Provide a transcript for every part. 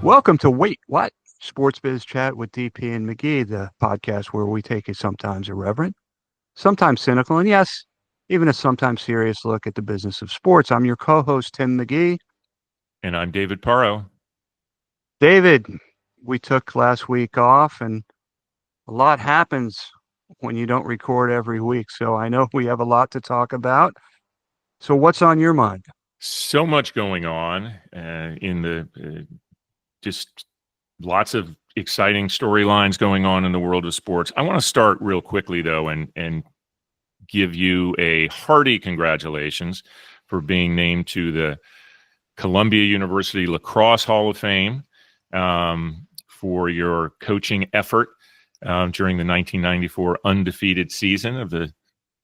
Welcome to Wait, What? Sports Biz Chat with DP and McGhee, the podcast where we take a sometimes irreverent, sometimes cynical, and yes, even a sometimes serious look at the business of sports. I'm your co-host, Tim McGhee. And I'm David Parro. David, we took last week off, and a lot happens when you don't record every week. So I know we have a lot to talk about. So what's on your mind? So much going on in the just lots of exciting storylines going on in the world of sports. I want to start real quickly, though, and give you a hearty congratulations for being named to the Columbia University Lacrosse Hall of Fame for your coaching effort during the 1994 undefeated season of the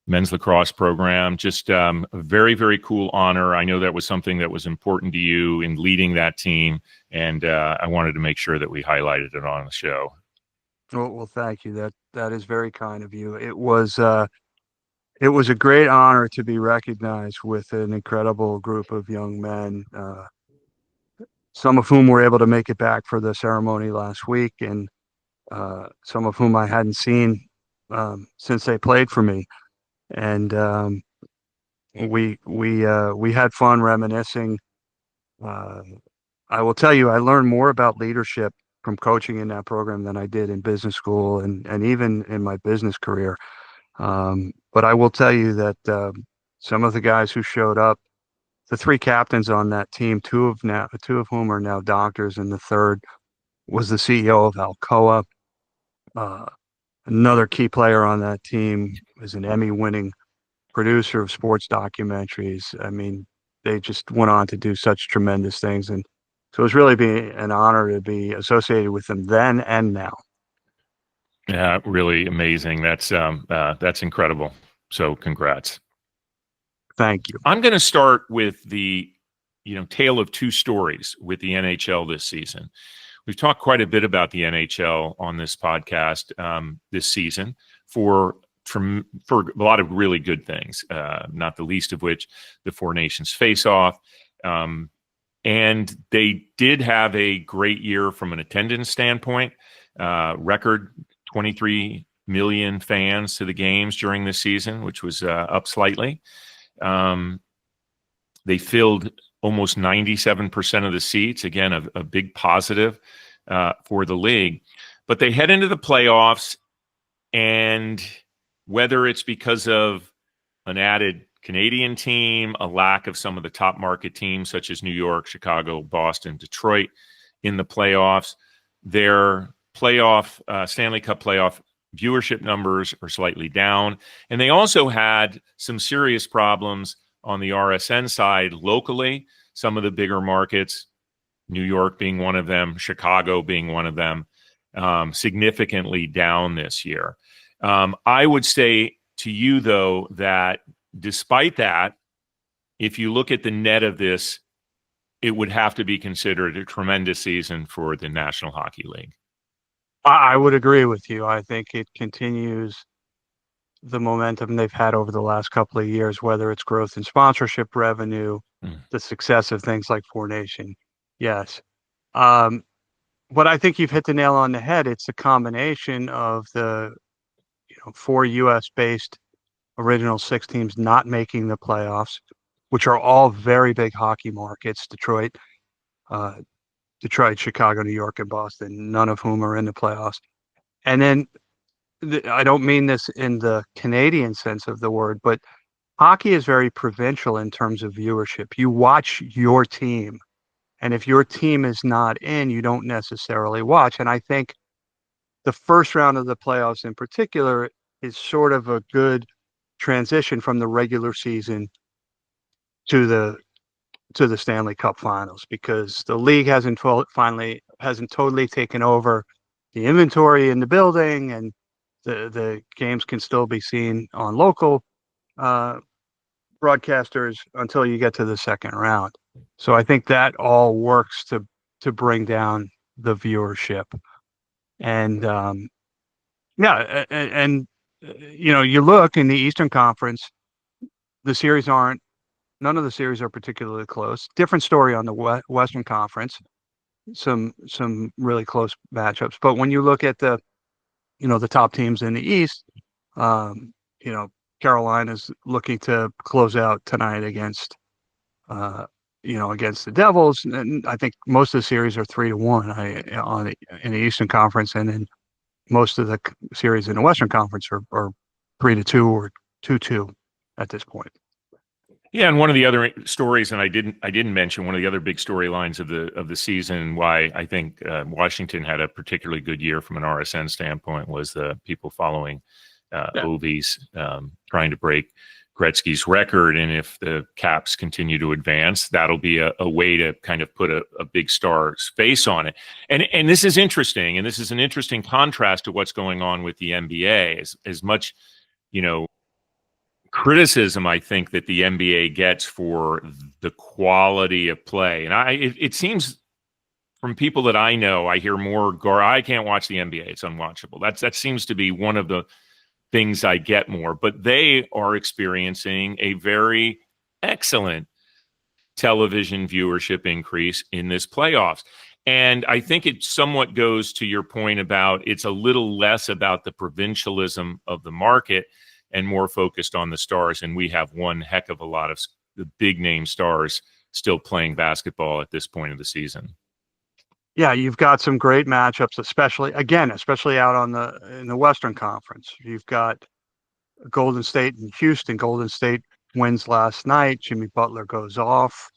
men's lacrosse program. Just a very, very cool honor. I know that was something that was important to you in leading that team, and I wanted to make sure that we highlighted it on the show. Well, thank you. That is very kind of you. It was a great honor to be recognized with an incredible group of young men, some of whom were able to make it back for the ceremony last week, and some of whom I hadn't seen since they played for me. And we had fun reminiscing. I will tell you, I learned more about leadership from coaching in that program than I did in business school and even in my business career. But I will tell you that some of the guys who showed up, the three captains on that team, two of whom are now doctors, and the third was the CEO of Alcoa. Another key player on that team is an Emmy-winning producer of sports documentaries. I mean, they just went on to do such tremendous things. And so it's really an honor to be associated with them then and now. Yeah, really amazing. That's incredible. So congrats. Thank you. I'm going to start with the, tale of two stories with the NHL this season. We've talked quite a bit about the NHL on this podcast this season for a lot of really good things, not the least of which the Four Nations face-off. And they did have a great year from an attendance standpoint, record 23 million fans to the games during this season, which was up slightly. They filled almost 97% of the seats. Again, a big positive for the league. But they head into the playoffs, and whether it's because of an added Canadian team, a lack of some of the top market teams such as New York, Chicago, Boston, Detroit in the playoffs, their Stanley Cup playoff viewership numbers are slightly down. And they also had some serious problems on the RSN side locally, some of the bigger markets, New York being one of them, Chicago being one of them, significantly down this year. I would say to you, though, that despite that, if you look at the net of this, it would have to be considered a tremendous season for the National Hockey League. I would agree with you. I think it continues the momentum they've had over the last couple of years, whether it's growth in sponsorship revenue, the success of things like Four Nation. Yes. But I think you've hit the nail on the head. It's a combination of the 4 U.S.-based original 6 teams not making the playoffs, which are all very big hockey markets, Detroit, Chicago, New York, and Boston, none of whom are in the playoffs. And then I don't mean this in the Canadian sense of the word, but hockey is very provincial in terms of viewership. You watch your team, and if your team is not in, you don't necessarily watch. And I think the first round of the playoffs in particular is sort of a good transition from the regular season to the Stanley Cup Finals, because the league hasn't totally taken over the inventory in the building, and the games can still be seen on local broadcasters until you get to the second round. So I think that all works to bring down the viewership. And you look in the Eastern Conference, none of the series are particularly close. Different story on the Western Conference. some really close matchups. But when you look at the top teams in the East, um, you know, Carolina's looking to close out tonight against uh, against the Devils. And I think most of the series are 3-1 in the Eastern Conference, and then most of the series in the Western Conference are 3-2 or 2-2 at this point. Yeah, and one of the other stories, and I didn't mention one of the other big storylines of the season, why I think Washington had a particularly good year from an RSN standpoint, was the people following Ovi's trying to break Gretzky's record, and if the Caps continue to advance, that'll be a way to kind of put a big star's face on it. And this is interesting, and this is an interesting contrast to what's going on with the NBA. As much, criticism I think that the NBA gets for the quality of play, and it seems from people that I know, I hear more I can't watch the NBA, it's unwatchable. That seems to be one of the things I get more, but they are experiencing a very excellent television viewership increase in this playoffs. And I think it somewhat goes to your point about it's a little less about the provincialism of the market and more focused on the stars. And we have one heck of a lot of the big name stars still playing basketball at this point of the season. Yeah, you've got some great matchups, especially out in the Western Conference. You've got Golden State and Houston. Golden State wins last night. Jimmy Butler goes off.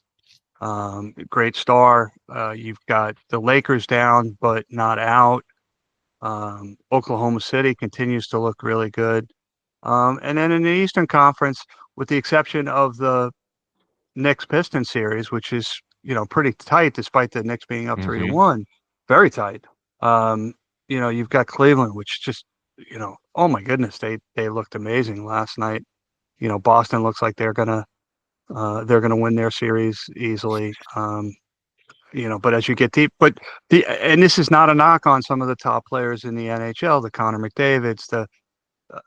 Great star. You've got the Lakers down, but not out. Oklahoma City continues to look really good. And then in the Eastern Conference, with the exception of the Knicks-Pistons series, which is, pretty tight despite the Knicks being up 3-1, very tight. You've got Cleveland, which just, oh my goodness, they looked amazing last night. Boston looks like they're gonna win their series easily. But as you get deep, and this is not a knock on some of the top players in the NHL, the Connor McDavids,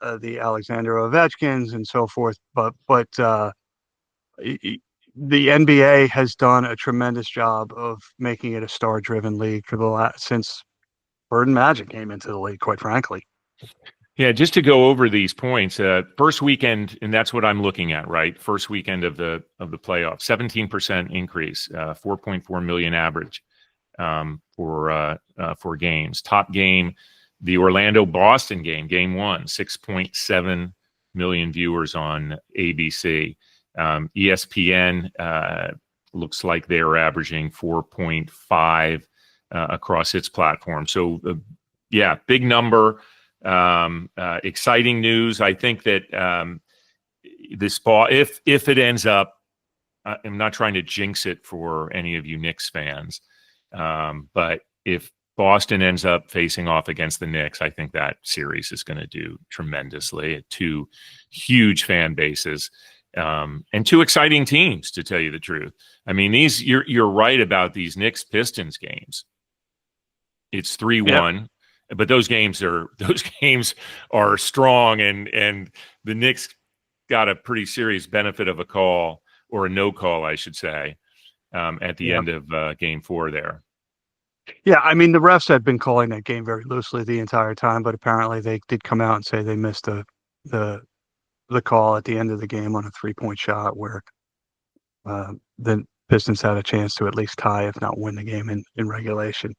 the Alexander Ovechkins and so forth. But the NBA has done a tremendous job of making it a star-driven league since Bird and Magic came into the league, quite frankly. Yeah, just to go over these points, first weekend, and that's what I'm looking at, right? First weekend of the playoffs, 17% increase, 4.4 million average for games. Top game, the Orlando-Boston game 1, 6.7 million viewers on ABC. ESPN looks like they're averaging 4.5 across its platform. So, big number. Exciting news. I think that this ball, if it ends up, I'm not trying to jinx it for any of you Knicks fans, but if Boston ends up facing off against the Knicks, I think that series is going to do tremendously. Two huge fan bases. And two exciting teams, to tell you the truth. I mean, you're right about these Knicks Pistons games. It's 3-1, but those games are strong, and the Knicks got a pretty serious benefit of a call, or a no call, I should say, at the end of game 4 there. Yeah, I mean, the refs had been calling that game very loosely the entire time, but apparently they did come out and say they missed the call at the end of the game on a 3-point shot where the Pistons had a chance to at least tie, if not win the game in regulation.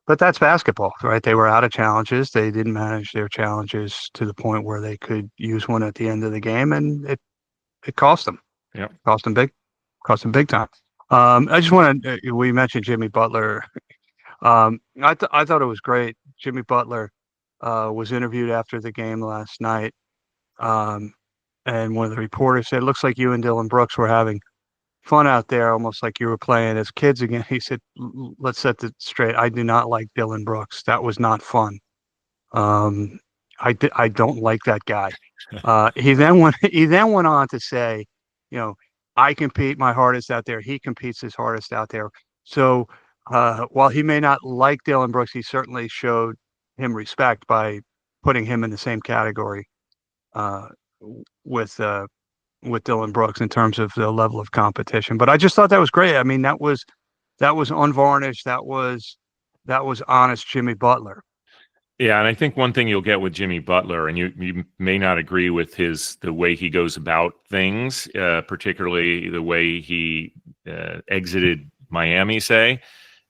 But that's basketball, right? They were out of challenges. They didn't manage their challenges to the point where they could use one at the end of the game, and it cost them. Yeah, cost them big time. I just want to. We mentioned Jimmy Butler. I thought it was great. Jimmy Butler was interviewed after the game last night. And one of the reporters said, "It looks like you and Dylan Brooks were having fun out there, almost like you were playing as kids again." He said, "Let's set it straight. I do not like Dylan Brooks. That was not fun. I don't like that guy." He then went on to say, "I compete my hardest out there. He competes his hardest out there." So while he may not like Dylan Brooks, he certainly showed him respect by putting him in the same category with Dylan Brooks in terms of the level of competition. But I just thought that was great. I mean, that was that was unvarnished. That was honest Jimmy Butler. Yeah, and I think one thing you'll get with Jimmy Butler, and you may not agree with the way he goes about things, particularly the way he exited Miami, say.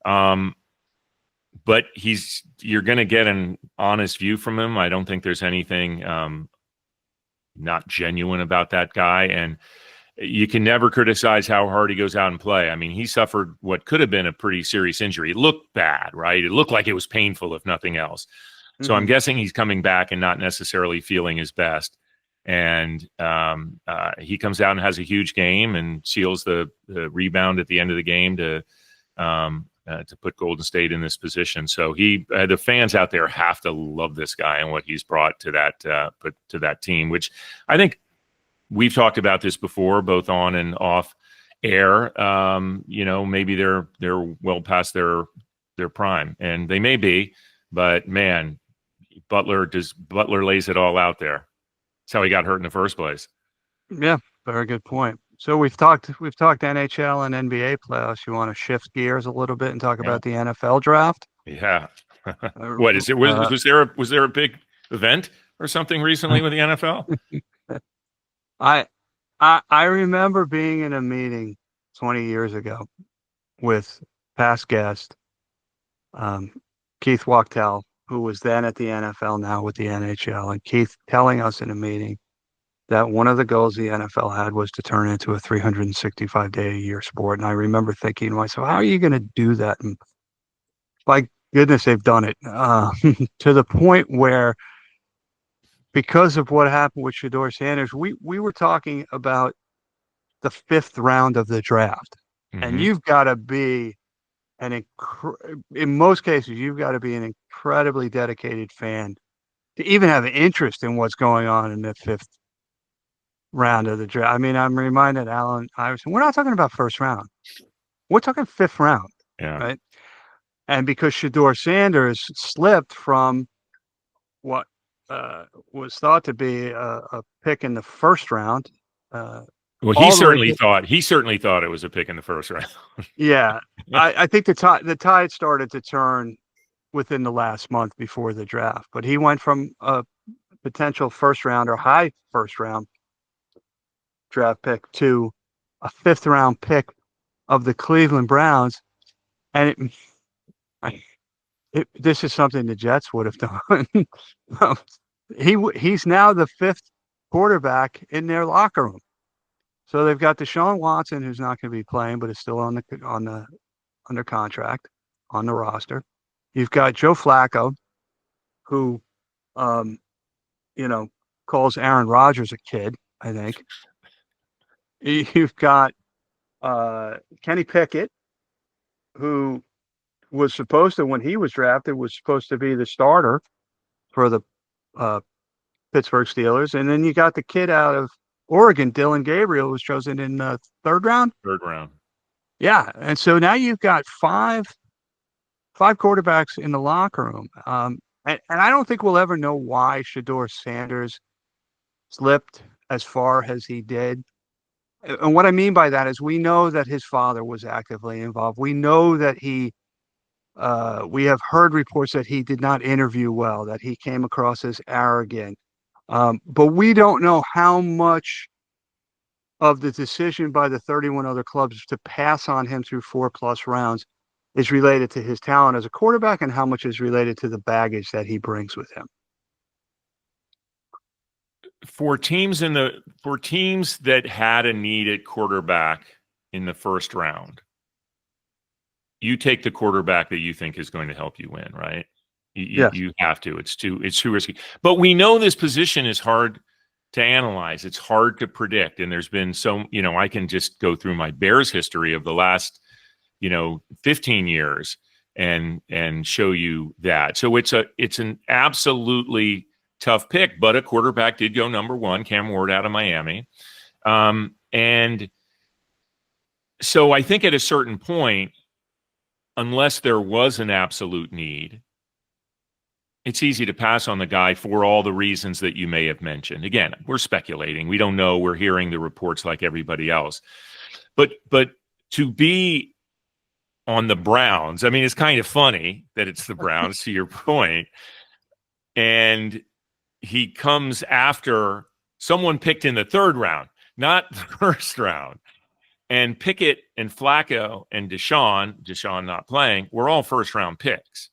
But you're going to get an honest view from him. I don't think there's anything not genuine about that guy, and you can never criticize how hard he goes out and play. I mean, he suffered what could have been a pretty serious injury. It looked bad, right? It looked like it was painful, if nothing else. So I'm guessing he's coming back and not necessarily feeling his best. And he comes out and has a huge game and seals the rebound at the end of the game to put Golden State in this position. So the fans out there have to love this guy and what he's brought to that team, which I think we've talked about this before, both on and off air. Maybe they're well past their prime, and they may be, but man, Butler lays it all out there. That's how he got hurt in the first place. Yeah, very good point. So we've talked NHL and NBA playoffs. You want to shift gears a little bit and talk about the NFL draft? Yeah. What is it? Was there a big event or something recently with the NFL? I remember being in a meeting 20 years ago with past guest Keith Wachtel, who was then at the NFL, now with the NHL, and Keith telling us in a meeting that one of the goals the NFL had was to turn it into a 365-day-a-year sport. And I remember thinking to myself, how are you going to do that? And by goodness, they've done it to the point where, because of what happened with Shadeur Sanders, we were talking about the 5th round of the draft. Mm-hmm. And you've got to be in most cases, you've got to be an incredibly dedicated fan to even have an interest in what's going on in the 5th round of the draft. I mean, I'm reminded Allen Iverson, we're not talking about 1st round. We're talking 5th round. Yeah. Right. And because Shadeur Sanders slipped from what was thought to be a pick in the 1st round. Well, he certainly thought it was a pick in the 1st round. Yeah. I think the tide started to turn within the last month before the draft, but he went from a potential 1st round or high 1st round draft pick to a 5th round pick of the Cleveland Browns. And this is something the Jets would have done. He's now the 5th quarterback in their locker room. So they've got Deshaun Watson, who's not going to be playing, but is still under contract on the roster. You've got Joe Flacco, who, calls Aaron Rodgers a kid, I think. You've got Kenny Pickett, who was supposed to, when he was drafted, was supposed to be the starter for the Pittsburgh Steelers. And then you got the kid out of Oregon, Dylan Gabriel, who was chosen in the 3rd round. 3rd round. Yeah. And so now you've got five quarterbacks in the locker room. And I don't think we'll ever know why Shadeur Sanders slipped as far as he did. And what I mean by that is we know that his father was actively involved. We know that we have heard reports that he did not interview well, that he came across as arrogant. But we don't know how much of the decision by the 31 other clubs to pass on him through 4+ rounds is related to his talent as a quarterback and how much is related to the baggage that he brings with him. For teams that had a need at quarterback in the 1st round, you take the quarterback that you think is going to help you win, right? You have to. It's too risky. But we know this position is hard to analyze. It's hard to predict. And there's been I can just go through my Bears history of the last, 15 years and show you that. So it's an absolutely tough pick, but a quarterback did go number 1, Cam Ward out of Miami. And so I think at a certain point, unless there was an absolute need, it's easy to pass on the guy for all the reasons that you may have mentioned. Again, we're speculating. We don't know. We're hearing the reports like everybody else. But to be on the Browns. I mean, it's kind of funny that it's the Browns, to your point. And he comes after someone picked in the third round, not the first round. And Pickett and Flacco and Deshaun not playing, were all first-round picks.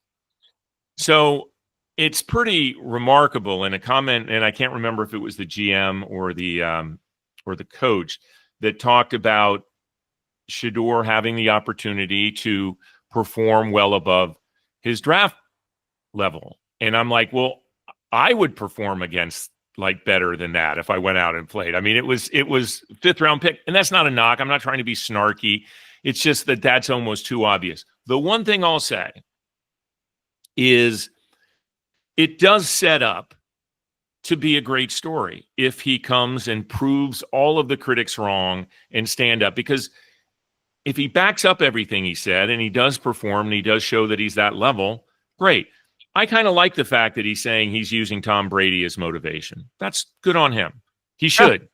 So it's pretty remarkable. In a comment, and I can't remember if it was the GM or the coach that talked about Shadeur having the opportunity to perform well above his draft level. And I'm like, well, I would perform against like better than that if I went out and played. I mean, it was 5th round pick, and that's not a knock. I'm not trying to be snarky. It's just that that's almost too obvious. The one thing I'll say is it does set up to be a great story if he comes and proves all of the critics wrong and stand up, because if he backs up everything he said and he does perform and he does show that he's that level, great. I kind of like the fact that he's saying he's using Tom Brady as motivation. That's good on him. He should,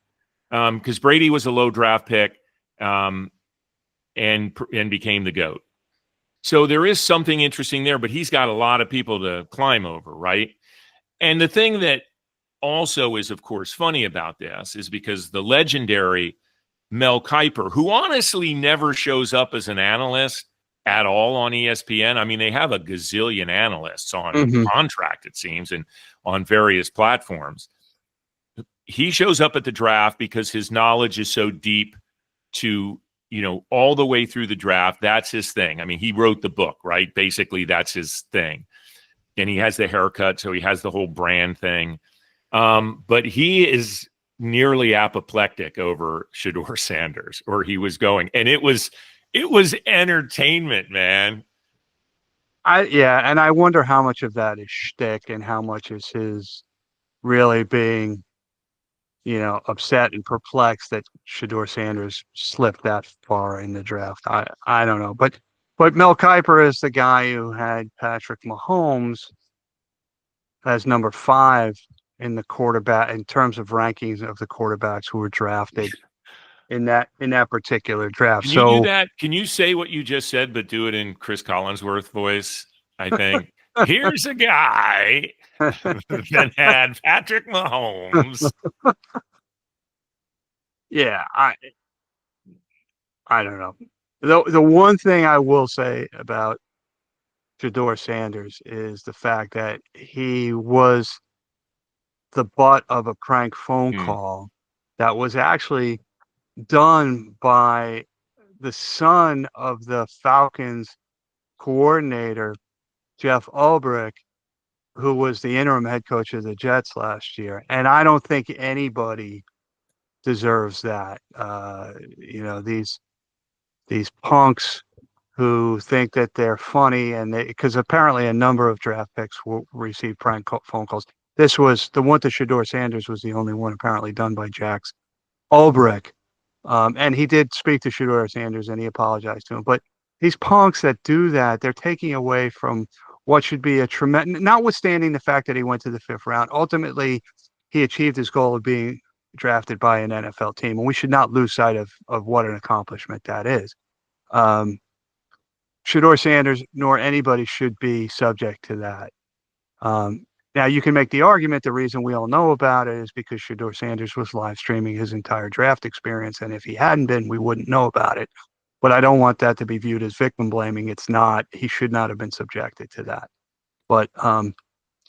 because Brady was a low draft pick and became the GOAT. So there is something interesting there, but he's got a lot of people to climb over, right? And the thing that also is, of course, funny about this is because the legendary Mel Kiper, who honestly never shows up as an analyst at all on ESPN. I mean, they have a gazillion analysts on contract, it seems, and on various platforms. He shows up at the draft because his knowledge is so deep to, all the way through the draft. That's his thing. I mean, he wrote the book, right? Basically, that's his thing. And he has the haircut, so he has the whole brand thing. But he is nearly apoplectic over Shadeur Sanders, or he was going. And it was entertainment, man. And I wonder how much of that is shtick and how much is his really being, upset and perplexed that Shadeur Sanders slipped that far in the draft. I don't know, but Mel Kiper is the guy who had Patrick Mahomes as number 5 in the quarterback in terms of rankings of the quarterbacks who were drafted in that particular draft. Can you do that? Can you say what you just said, but do it in Chris Collinsworth voice? I think here's a guy that had Patrick Mahomes. Yeah, I don't know. The one thing I will say about Shadeur Sanders is the fact that he was the butt of a prank phone call that was actually done by the son of the Falcons coordinator, Jeff Ulbrich, who was the interim head coach of the Jets last year. And I don't think anybody deserves that. These punks who think that they're funny, and because apparently a number of draft picks will receive prank phone calls. This was the one to Shadeur Sanders was the only one apparently done by Jax Ulbrich. And he did speak to Shadeur Sanders and he apologized to him. But these punks that do that, they're taking away from what should be a tremendous, notwithstanding the fact that he went to the 5th round. Ultimately, he achieved his goal of being drafted by an NFL team. And we should not lose sight of what an accomplishment that is. Shadeur Sanders nor anybody should be subject to that. Now, you can make the argument the reason we all know about it is because Shadeur Sanders was live streaming his entire draft experience. And if he hadn't been, we wouldn't know about it. But I don't want that to be viewed as victim blaming. It's not. He should not have been subjected to that. But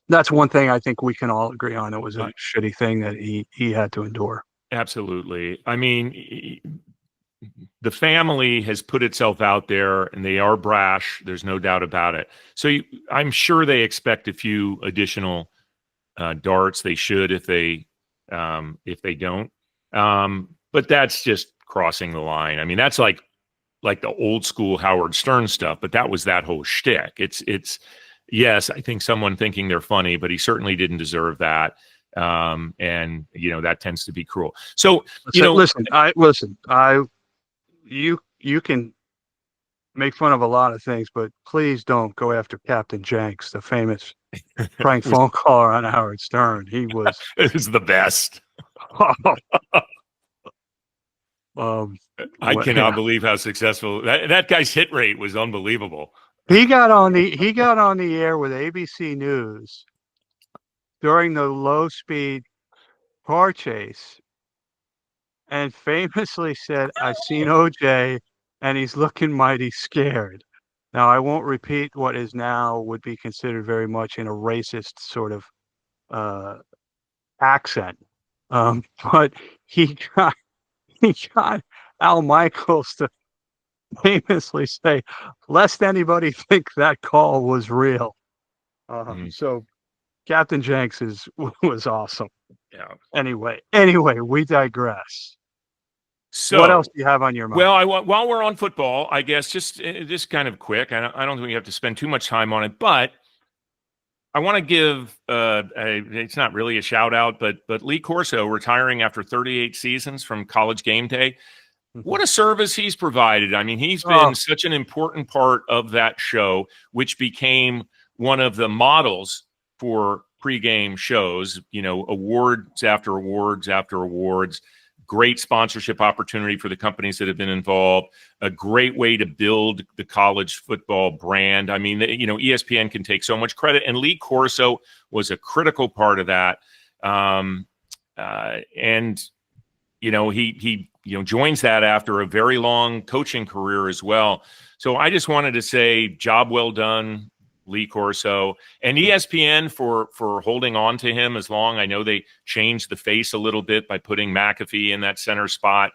that's one thing I think we can all agree on. It was a shitty thing that he had to endure. Absolutely. I mean, the family has put itself out there, and they are brash. There's no doubt about it. So I'm sure they expect a few additional darts. They should if they don't. But that's just crossing the line. I mean, that's like the old school Howard Stern stuff. But that was that whole shtick. It's yes, I think someone thinking they're funny, but he certainly didn't deserve that. And that tends to be cruel. So You can make fun of a lot of things, but please don't go after Captain Jenks, the famous prank phone caller on Howard Stern. He was it was the best. I cannot believe how successful that guy's hit rate was. Unbelievable. He got on the air with ABC News during the low speed car chase and famously said, "I've seen OJ and he's looking mighty scared." Now, I won't repeat what is now would be considered very much in a racist sort of uh, accent. But he got he got Al Michaels to famously say, "Lest anybody think that call was real." So Captain Jenks was awesome. Yeah. Anyway, we digress. So, what else do you have on your mind? Well, while we're on football, I guess just kind of quick. I don't think we have to spend too much time on it, but I want to give it's not really a shout out, but Lee Corso retiring after 38 seasons from College Game Day. What a service he's provided. I mean, he's been such an important part of that show, which became one of the models for pregame shows, awards after awards after awards. Great sponsorship opportunity for the companies that have been involved, a great way to build the college football brand. I mean, ESPN can take so much credit, and Lee Corso was a critical part of that. He joins that after a very long coaching career as well. So I just wanted to say, job well done, Lee Corso, and ESPN for holding on to him as long. I know they changed the face a little bit by putting McAfee in that center spot,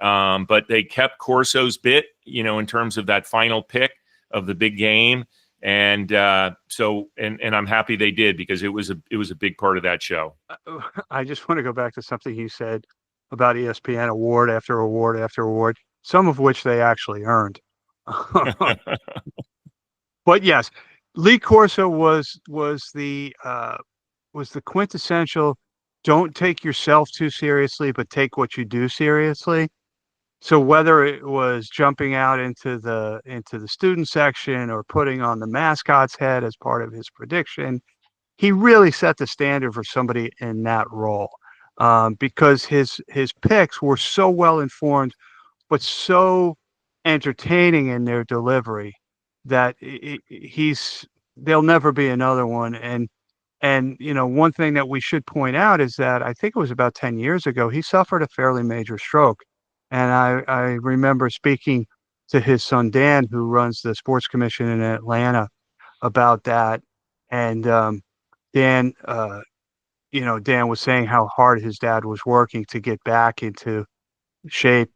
but they kept Corso's bit, in terms of that final pick of the big game, and so I'm happy they did, because it was a big part of that show. I just want to go back to something you said about ESPN award after award after award, some of which they actually earned. But yes. Lee Corso was the quintessential don't take yourself too seriously, but take what you do seriously. So whether it was jumping out into the student section or putting on the mascot's head as part of his prediction, he really set the standard for somebody in that role, because his picks were so well informed, but so entertaining in their delivery that there'll never be another one. And one thing that we should point out is that I think it was about 10 years ago, he suffered a fairly major stroke. And I remember speaking to his son, Dan, who runs the sports commission in Atlanta, about that. And Dan was saying how hard his dad was working to get back into shape,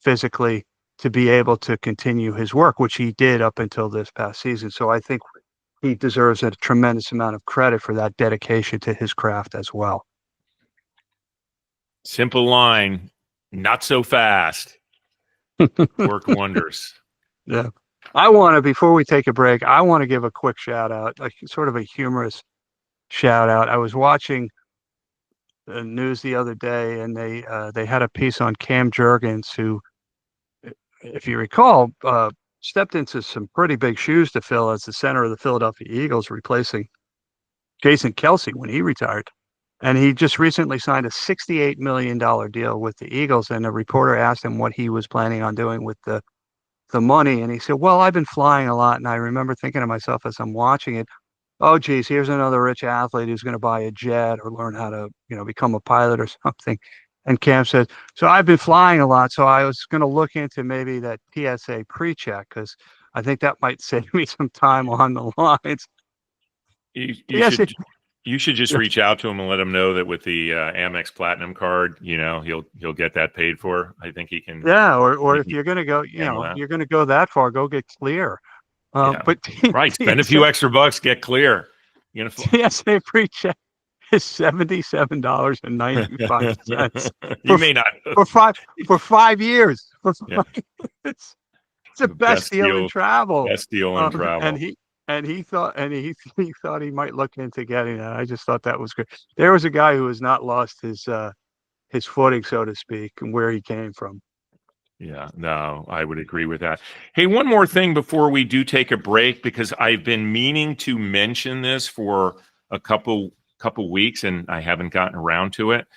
physically, to be able to continue his work, which he did up until this past season. So I think he deserves a tremendous amount of credit for that dedication to his craft as well. Simple line, not so fast. Work wonders. Yeah. Before we take a break, I want to give a quick shout out, like sort of a humorous shout out. I was watching the news the other day, and they had a piece on Cam Jurgens, who, if you recall, stepped into some pretty big shoes to fill as the center of the Philadelphia Eagles, replacing Jason Kelce when he retired. And he just recently signed a $68 million deal with the Eagles. And a reporter asked him what he was planning on doing with the money. And he said, well, I've been flying a lot. And I remember thinking to myself as I'm watching it, oh, geez, here's another rich athlete who's going to buy a jet or learn how to, become a pilot or something. And Cam says, so I've been flying a lot, so I was going to look into maybe that TSA pre-check, because I think that might save me some time on the lines. You should just reach out to him and let him know that with the Amex Platinum card, he'll get that paid for. I think he can. Yeah, or if you're going to go, you're going to go that far, go get clear. But right, spend a few extra bucks, get clear. TSA pre-check is $77.95. You may not for 5 years. It's the best deal in travel. Best deal in travel. And he thought he might look into getting that. I just thought that was good. There was a guy who has not lost his footing, so to speak, and where he came from. Yeah, no, I would agree with that. Hey, one more thing before we do take a break, because I've been meaning to mention this for a couple weeks and I haven't gotten around to it.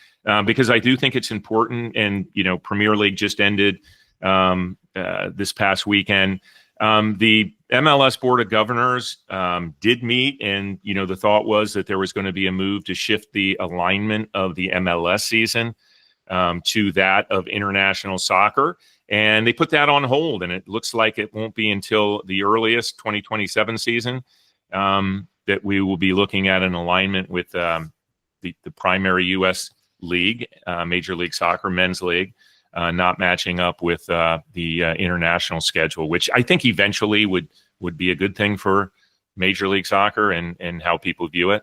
because I do think it's important. And, Premier League just ended this past weekend. The MLS Board of Governors did meet, and, the thought was that there was going to be a move to shift the alignment of the MLS season to that of international soccer. And they put that on hold, and it looks like it won't be until the earliest 2027 season that we will be looking at an alignment with the primary U.S. league, Major League Soccer, Men's League, not matching up with the international schedule, which I think eventually would be a good thing for Major League Soccer and how people view it.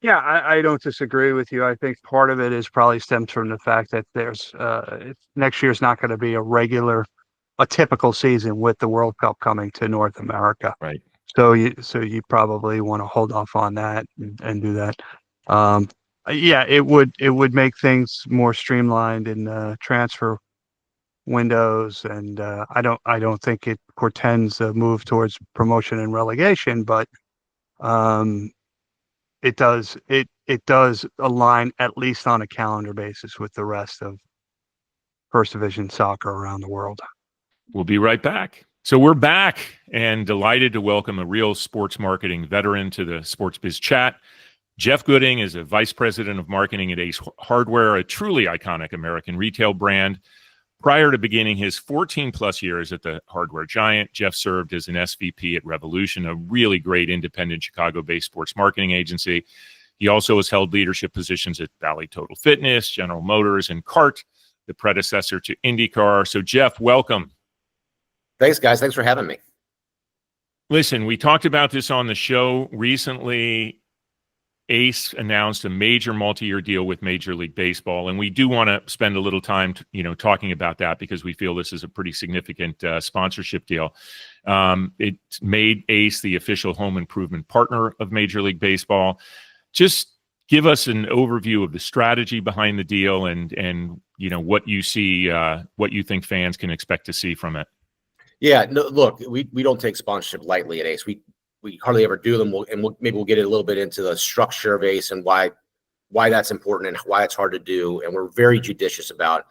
Yeah, I don't disagree with you. I think part of it is probably stems from the fact that there's next year's not going to be a typical season with the World Cup coming to North America. Right. So you probably want to hold off on that and do that. Yeah, it would make things more streamlined in transfer windows, and I don't think it portends a move towards promotion and relegation, but it does align, at least on a calendar basis, with the rest of First Division soccer around the world. We'll be right back. So we're back and delighted to welcome a real sports marketing veteran to the Sports Biz Chat. Jeff Gooding is a vice president of marketing at Ace Hardware, a truly iconic American retail brand. Prior to beginning his 14-plus years at the hardware giant, Jeff served as an SVP at Revolution, a really great independent Chicago-based sports marketing agency. He also has held leadership positions at Valley Total Fitness, General Motors, and CART, the predecessor to IndyCar. So, Jeff, welcome. Thanks, guys. Thanks for having me. Listen, we talked about this on the show recently. Ace announced a major multi-year deal with Major League Baseball, and we do want to spend a little time, talking about that because we feel this is a pretty significant sponsorship deal. It made Ace the official home improvement partner of Major League Baseball. Just give us an overview of the strategy behind the deal and what you see, what you think fans can expect to see from it. Yeah, no, look, we don't take sponsorship lightly at Ace. We hardly ever do them. Maybe we'll get a little bit into the structure of Ace and why that's important and why it's hard to do. And we're very judicious about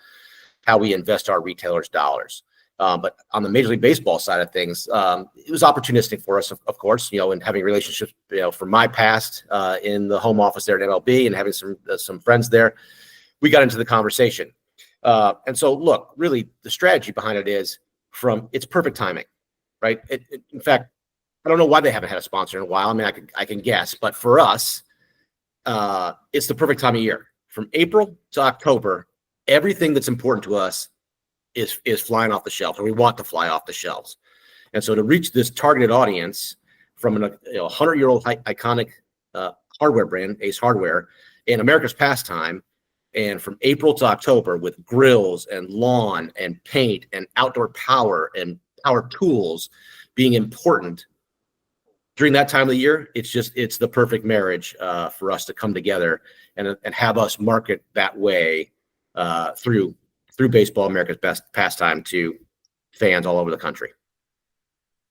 how we invest our retailers' dollars. But on the Major League Baseball side of things, it was opportunistic for us, of course, and having relationships, from my past in the home office there at MLB and having some friends there, we got into the conversation. And so, look, really the strategy behind it is it's perfect timing, right? In fact, I don't know why they haven't had a sponsor in a while. I mean, I can guess, but for us, it's the perfect time of year. From April to October, everything that's important to us is flying off the shelves, or we want to fly off the shelves. And so to reach this targeted audience from a 100-year-old iconic hardware brand, Ace Hardware, in America's pastime, and from April to October with grills and lawn and paint and outdoor power and power tools being important during that time of the year, it's the perfect marriage for us to come together and have us market that way through baseball, America's best pastime, to fans all over the country.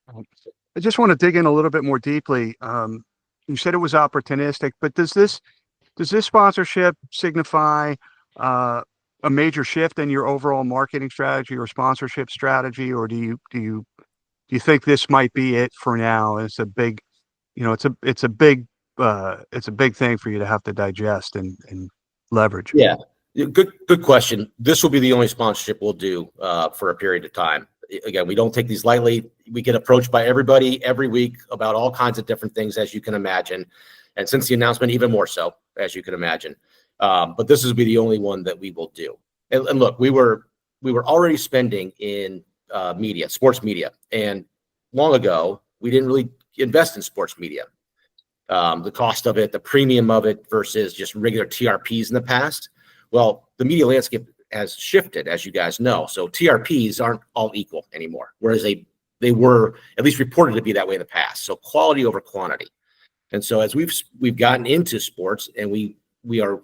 I just want to dig in a little bit more deeply. You said it was opportunistic, but does this sponsorship signify a major shift in your overall marketing strategy or sponsorship strategy, or do you think this might be it for now? It's a big, it's a big thing for you to have to digest and leverage. Yeah, good question. This will be the only sponsorship we'll do for a period of time. Again, we don't take these lightly. We get approached by everybody every week about all kinds of different things, as you can imagine. And since the announcement, even more so, as you can imagine. But this will be the only one that we will do. And look, we were already spending in media, sports media. And long ago, we didn't really invest in sports media. The cost of it, the premium of it versus just regular TRPs in the past. Well, the media landscape has shifted, as you guys know. So TRPs aren't all equal anymore, whereas they were at least reported to be that way in the past. So quality over quantity. And so as we've gotten into sports and we are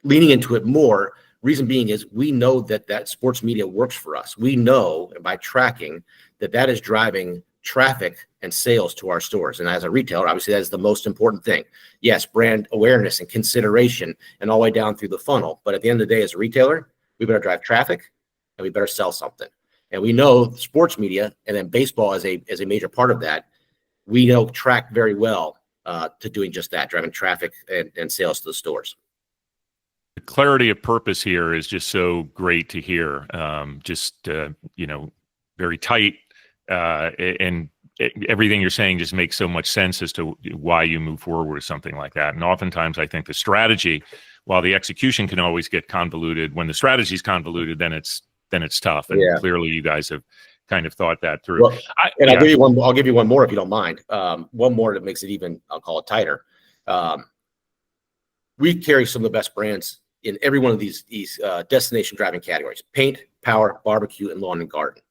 leaning into it more, reason being is we know that sports media works for us. We know, and by tracking, that is driving traffic and sales to our stores. And as a retailer, obviously that is the most important thing. Yes, brand awareness and consideration and all the way down through the funnel. But at the end of the day, as a retailer, we better drive traffic and we better sell something. And we know sports media and then baseball as a major part of that, we know track very well to doing just that, driving traffic and sales to the stores. The clarity of purpose here is just so great to hear. Very tight, and everything you're saying just makes so much sense as to why you move forward with something like that. And oftentimes I think the strategy, while the execution can always get convoluted, when the strategy is convoluted, then it's tough. And clearly you guys have kind of thought that through. Well, I'll give you one more if you don't mind. One more that makes it even, I'll call it tighter. We carry some of the best brands in every one of these destination driving categories: paint, power, barbecue, and lawn and garden.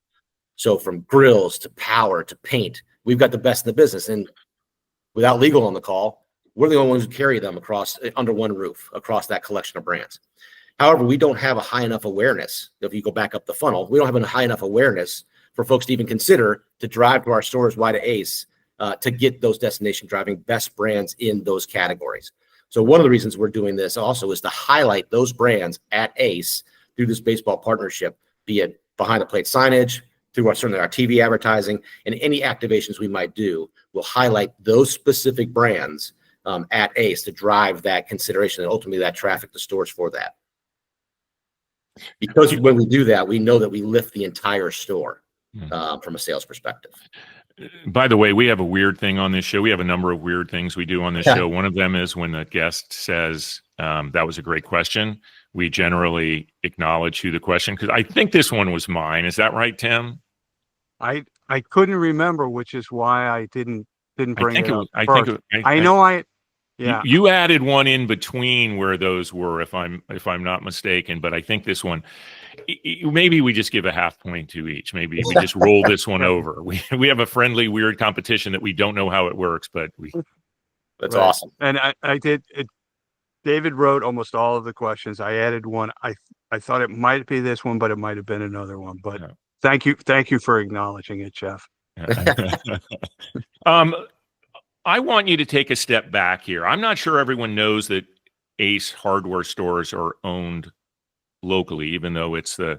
So from grills to power to paint, we've got the best in the business. And without legal on the call, we're the only ones who carry them across under one roof, across that collection of brands. However, we don't have a high enough awareness. If you go back up the funnel, we don't have a high enough awareness for folks to even consider to drive to our stores wide to Ace to get those destination driving best brands in those categories. So one of the reasons we're doing this also is to highlight those brands at Ace through this baseball partnership, be it behind the plate signage, through our TV advertising, and any activations we might do. We'll highlight those specific brands at Ace to drive that consideration and ultimately that traffic to stores for that. Because when we do that, we know that we lift the entire store from a sales perspective. By the way, we have a weird thing on this show. We have a number of weird things we do on this show. One of them is when the guest says, that was a great question, we generally acknowledge who the question, because I think this one was mine. Is that right, Tim? I couldn't remember, which is why I didn't bring it up. You added one in between where those were, if I'm not mistaken. But I think this one, maybe we just give a half point to each. Maybe we just roll this one over. We have a friendly, weird competition that we don't know how it works, but that's awesome. And I did. David wrote almost all of the questions. I added one. I thought it might be this one, but it might have been another one. But thank you for acknowledging it, Jeff. I want you to take a step back here. I'm not sure everyone knows that Ace hardware stores are owned locally, even though it's the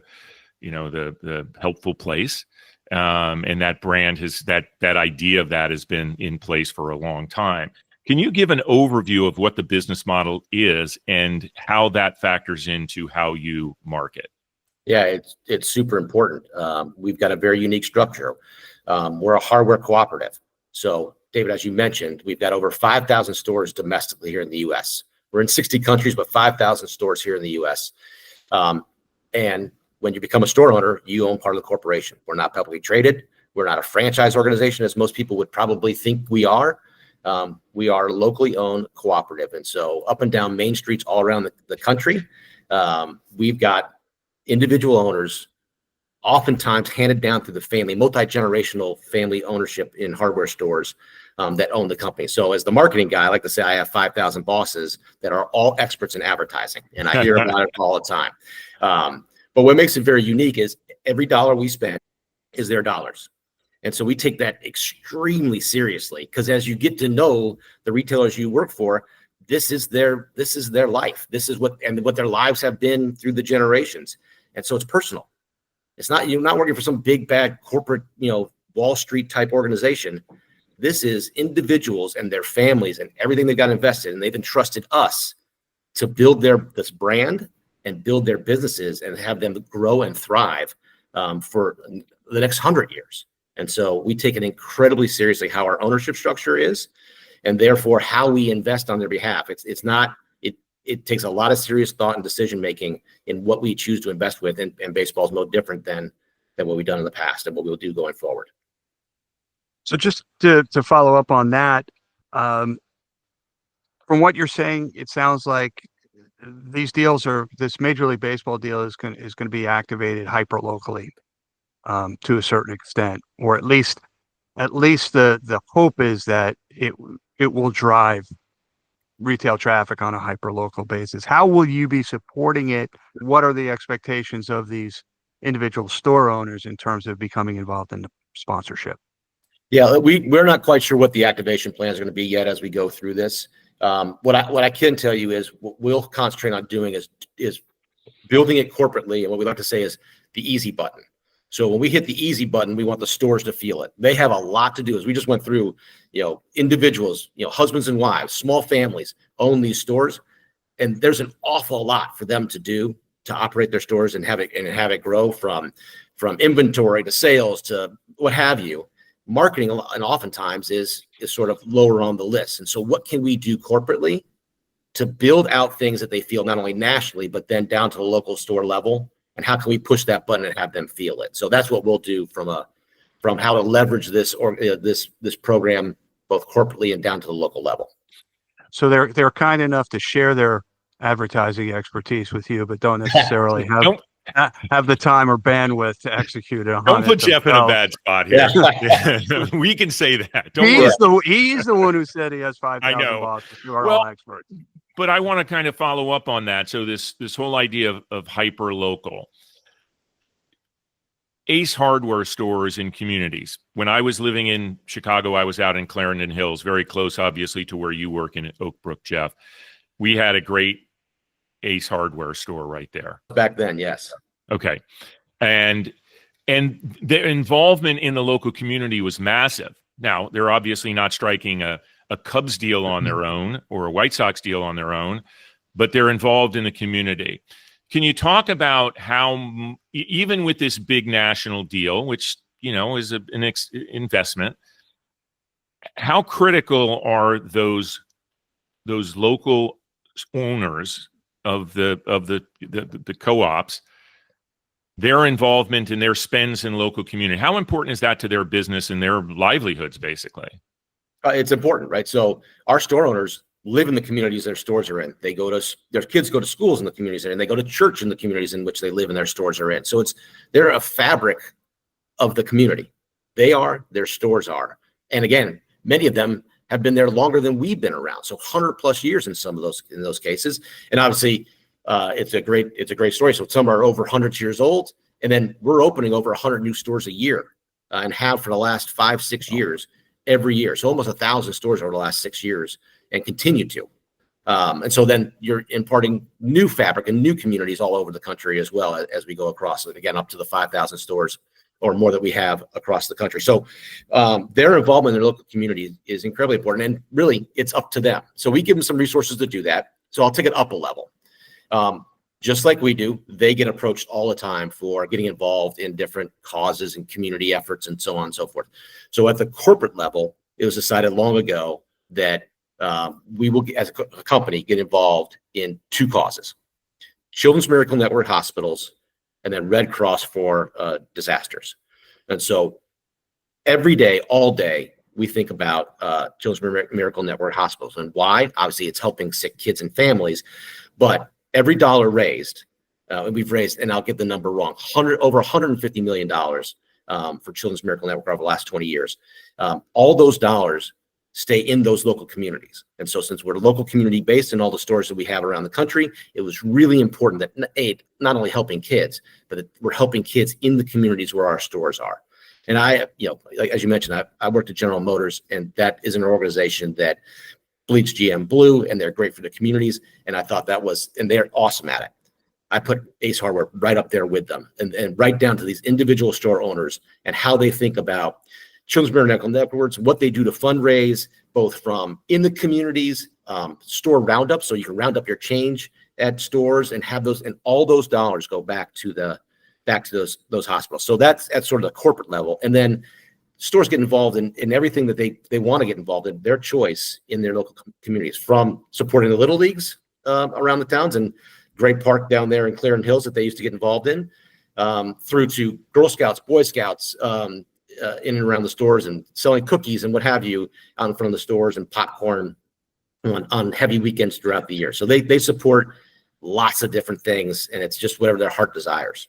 helpful place. And that brand that idea of that has been in place for a long time. Can you give an overview of what the business model is and how that factors into how you market? Yeah, it's super important. We've got a very unique structure. We're a hardware cooperative. So, David, as you mentioned, we've got over 5,000 stores domestically here in the U.S. We're in 60 countries, but 5,000 stores here in the U.S. And when you become a store owner, you own part of the corporation. We're not publicly traded. We're not a franchise organization, as most people would probably think we are. We are a locally owned cooperative. And so up and down main streets all around the country, we've got individual owners, oftentimes handed down through the family, multi-generational family ownership in hardware stores that own the company. So as the marketing guy, I like to say I have 5,000 bosses that are all experts in advertising, and I hear about it all the time. But what makes it very unique is every dollar we spend is their dollars. And so we take that extremely seriously, because as you get to know the retailers you work for, this is their life. This is what their lives have been through the generations. And so it's personal. It's not, you're not working for some big bad corporate, Wall Street type organization. This is individuals and their families and everything they got invested, and they've entrusted us to build this brand and build their businesses and have them grow and thrive for the next 100 years. And so we take it incredibly seriously how our ownership structure is, and therefore how we invest on their behalf. It takes a lot of serious thought and decision making in what we choose to invest with, and baseball is no different than what we've done in the past and what we'll do going forward. So just to follow up on that, from what you're saying, it sounds like this Major League Baseball deal is going to be activated hyper locally to a certain extent, or at least the hope is that it will drive retail traffic on a hyper local basis. How will you be supporting it? What are the expectations of these individual store owners in terms of becoming involved in the sponsorship? Yeah, we're not quite sure what the activation plans are going to be yet as we go through this. What I can tell you is what we'll concentrate on doing is building it corporately, and what we like to say is the easy button. So when we hit the easy button, we want the stores to feel it. They have a lot to do. As we just went through, individuals, husbands and wives, small families own these stores, and there's an awful lot for them to do to operate their stores and have it grow from inventory to sales to what have you. Marketing, and oftentimes is sort of lower on the list. And so what can we do corporately to build out things that they feel not only nationally, but then down to the local store level? And how can we push that button and have them feel it? So that's what we'll do from how to leverage this this program, both corporately and down to the local level. So they're kind enough to share their advertising expertise with you, but don't necessarily have the time or bandwidth to execute it. Don't put Jeff in a bad spot here. Yeah. We can say that. He's the one who said he has 5,000 bosses who are all experts. But I want to kind of follow up on that. So this whole idea of hyper local. Ace Hardware stores in communities. When I was living in Chicago, I was out in Clarendon Hills, very close, obviously, to where you work in Oak Brook, Jeff. We had a great Ace Hardware store right there. Back then, yes. Okay. And their involvement in the local community was massive. Now, they're obviously not striking a Cubs deal on their own or a White Sox deal on their own, but they're involved in the community. Can you talk about how, even with this big national deal, which, is an investment, how critical are those local owners of the co-ops, their involvement and their spends in local community? How important is that to their business and their livelihoods, basically? It's important, right? So our store owners live in the communities their stores are in. Their kids go to schools in the communities they're in. They go to church in the communities in which they live and their stores are in. So they're a fabric of the community. Their stores are. And again, many of them have been there longer than we've been around. So 100+ years in those cases. And obviously it's a great story. So some are over 100 years old, and then we're opening over 100 new stores a year and have for the last 5-6 years every year. So almost 1,000 stores over the last 6 years and continue to. And so then you're imparting new fabric and new communities all over the country as well as we go across it, again, up to the 5,000 stores or more that we have across the country. So their involvement in their local community is incredibly important, and really it's up to them. So we give them some resources to do that. So I'll take it up a level. Just like we do, they get approached all the time for getting involved in different causes and community efforts and so on and so forth. So at the corporate level, it was decided long ago that we will, as a company, get involved in 2 causes: Children's Miracle Network hospitals, and then Red Cross for disasters. And so every day, all day, we think about Children's Miracle Network hospitals. And why? Obviously, it's helping sick kids and families, but every dollar raised, and we've raised, and I'll get the number wrong, over $150 million for Children's Miracle Network over the last 20 years. All those dollars stay in those local communities. And so since we're local community based in all the stores that we have around the country, it was really important that not only helping kids, but that we're helping kids in the communities where our stores are. And like, as you mentioned, I worked at General Motors, and that is an organization that bleeds GM blue, and they're great for the communities. And I thought and they're awesome at it. I put Ace Hardware right up there with them, and right down to these individual store owners and how they think about Children's Miracle Networks, what they do to fundraise, both from in the communities, store roundup, so you can round up your change at stores and have those, and all those dollars go back to those hospitals. So that's at sort of the corporate level. And then stores get involved in everything that they want to get involved in, their choice in their local communities, from supporting the little leagues around the towns, and great park down there in Clarendon Hills that they used to get involved in, through to Girl Scouts, Boy Scouts, in and around the stores, and selling cookies and what have you out in front of the stores, and popcorn on heavy weekends throughout the year. So they support lots of different things, and it's just whatever their heart desires.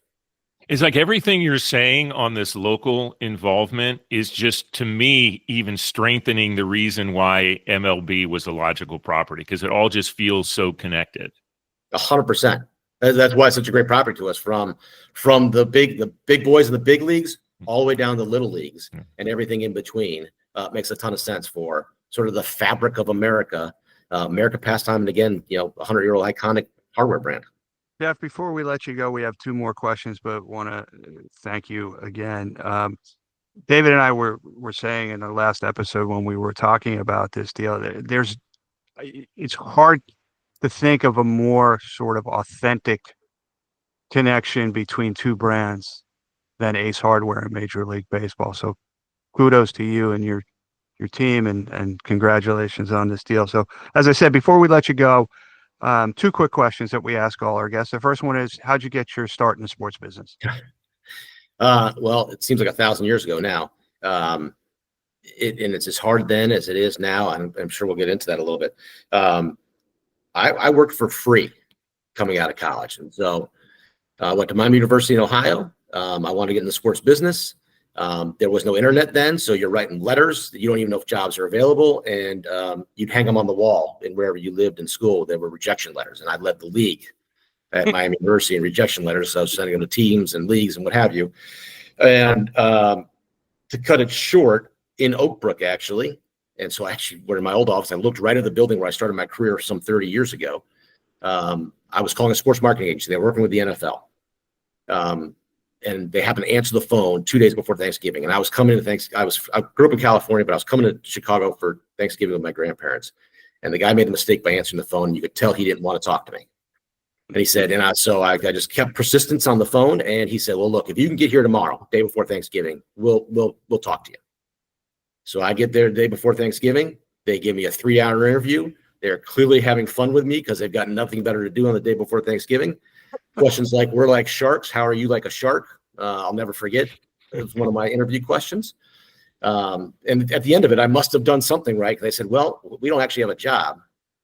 It's like everything you're saying on this local involvement is just, to me, even strengthening the reason why MLB was a logical property, because it all just feels so connected. 100%. That's why it's such a great property to us, from the big boys in the big leagues all the way down to little leagues and everything in between, makes a ton of sense for sort of the fabric of America. America pastime, and again, 100-year-old iconic hardware brand. Jeff, before we let you go, we have two more questions, but want to thank you again. David and I were saying in the last episode when we were talking about this deal, it's hard to think of a more sort of authentic connection between two brands than Ace Hardware and Major League Baseball. So kudos to you and your team, and congratulations on this deal. So as I said, before we let you go, two quick questions that we ask all our guests. The first one is, how'd you get your start in the sports business? Well, it seems like 1,000 years ago now. And it's as hard then as it is now. I'm sure we'll get into that a little bit. I worked for free coming out of college. And so I went to Miami University in Ohio. I wanted to get in the sports business. There was no internet then, so you're writing letters. You don't even know if jobs are available, and you'd hang them on the wall and wherever you lived in school. There were rejection letters, and I led the league at Miami University in rejection letters. So I was sending them to teams and leagues and what have you. And to cut it short, in Oak Brook, actually, and so actually, where in my old office, I looked right at the building where I started my career some 30 years ago. I was calling a sports marketing agency. They were working with the NFL. And they happened to answer the phone 2 days before Thanksgiving. And I was coming to I grew up in California, but I was coming to Chicago for Thanksgiving with my grandparents. And the guy made the mistake by answering the phone. And you could tell he didn't want to talk to me. And he said, so I just kept persistence on the phone. And he said, well, look, if you can get here tomorrow, day before Thanksgiving, we'll talk to you. So I get there the day before Thanksgiving. They give me a 3-hour interview. They're clearly having fun with me because they've got nothing better to do on the day before Thanksgiving. Questions like, we're like sharks. How are you like a shark? I'll never forget. It was one of my interview questions. And at the end of it, I must have done something right. They said, well, we don't actually have a job.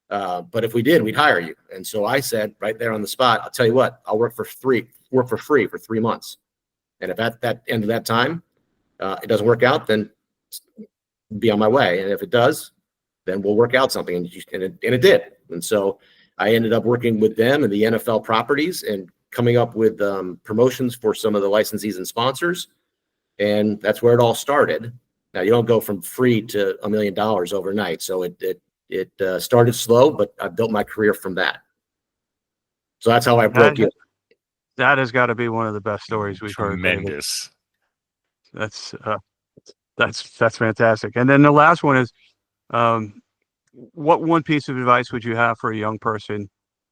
But if we did, we'd hire you. And so I said right there on the spot, I'll tell you what, I'll work for free for 3 months. And if at that end of that time, it doesn't work out, then be on my way. And if it does, then we'll work out something. And it did. And so I ended up working with them and the NFL properties and coming up with promotions for some of the licensees and sponsors. And that's where it all started. Now, you don't go from free to $1 million overnight. So it started slow, but I built my career from that. So that's how I broke it. That has got to be one of the best stories we've heard. Tremendous. That's fantastic. And then the last one is, what one piece of advice would you have for a young person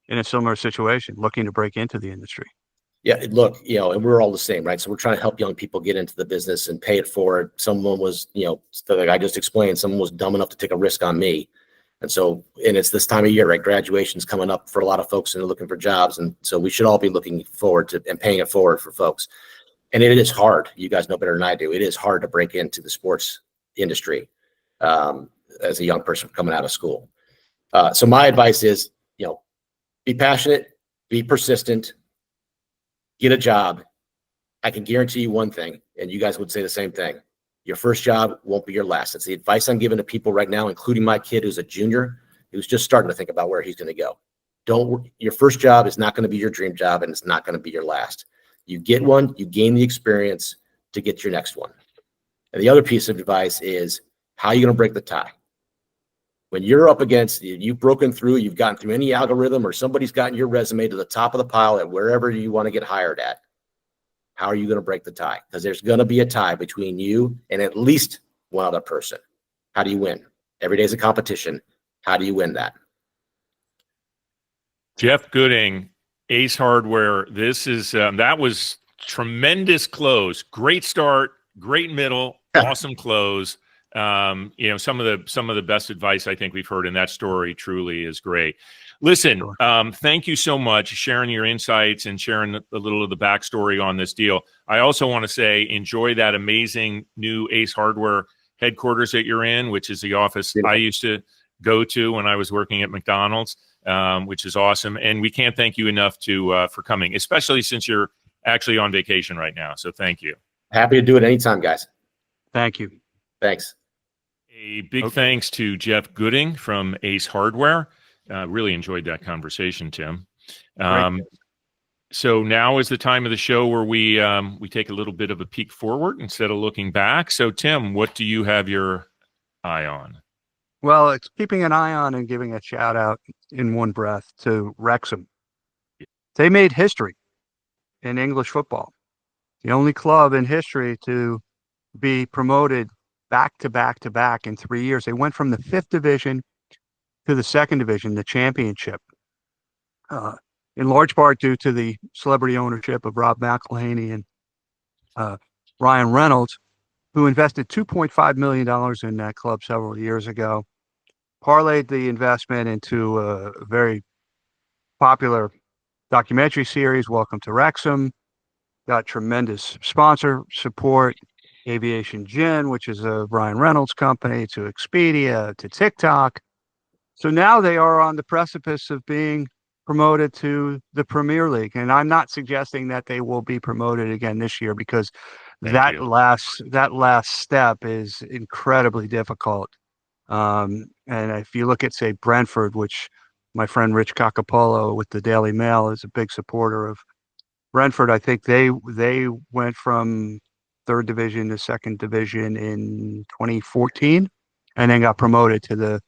in a similar situation looking to break into the industry? Yeah, look, and we're all the same, right? So we're trying to help young people get into the business and pay it forward. Someone was, like I just explained, someone was dumb enough to take a risk on me. And it's this time of year, right? Graduation's coming up for a lot of folks and they're looking for jobs. And so we should all be looking forward to and paying it forward for folks. And it is hard. You guys know better than I do. It is hard to break into the sports industry as a young person coming out of school. So my advice is, be passionate, be persistent, get a job. I can guarantee you one thing, and you guys would say the same thing. Your first job won't be your last. That's the advice I'm giving to people right now, including my kid who's a junior, who's just starting to think about where he's going to go. Your first job is not going to be your dream job, and it's not going to be your last. You get one, you gain the experience to get your next one. And the other piece of advice is, how are you going to break the tie? When you're up against, you've broken through, you've gotten through any algorithm, or somebody's gotten your resume to the top of the pile at wherever you want to get hired at, how are you going to break the tie? Because there's going to be a tie between you and at least one other person. How do you win? Every day is a competition. How do you win that? Jeff Gooding, Ace Hardware. This is that was tremendous close. Great start, great middle, awesome close. Some of the best advice I think we've heard in that story truly is great. Listen, thank you so much for sharing your insights and sharing a little of the backstory on this deal. I also want to say, enjoy that amazing new Ace Hardware headquarters that you're in, which is the office I used to go to when I was working at McDonald's, which is awesome. And we can't thank you enough for coming, especially since you're actually on vacation right now. So thank you. Happy to do it anytime, guys. Thank you. Thanks. A big thanks to Jeff Gooding from Ace Hardware. Really enjoyed that conversation, Tim. So now is the time of the show where we take a little bit of a peek forward instead of looking back. So Tim, what do you have your eye on? Well, it's keeping an eye on and giving a shout out in one breath to Wrexham. They made history in English football. The only club in history to be promoted back to back to back in 3 years. They went from the 5th division to the 2nd division, the championship, in large part due to the celebrity ownership of Rob McElhaney and Ryan Reynolds, who invested $2.5 million in that club several years ago, parlayed the investment into a very popular documentary series, Welcome to Wrexham, got tremendous sponsor support, Aviation Gin, which is a Ryan Reynolds company, to Expedia, to TikTok. So now they are on the precipice of being promoted to the Premier League. And I'm not suggesting that they will be promoted again this year, because that last step is incredibly difficult. And if you look at, say, Brentford, which my friend Rich Cacapolo with the Daily Mail is a big supporter of Brentford, I think they went from 3rd division to 2nd division in 2014 and then got promoted to the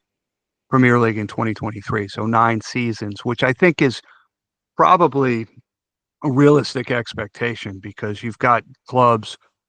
Premier League in 2023. So 9 seasons, which I think is probably a realistic expectation, because you've got clubs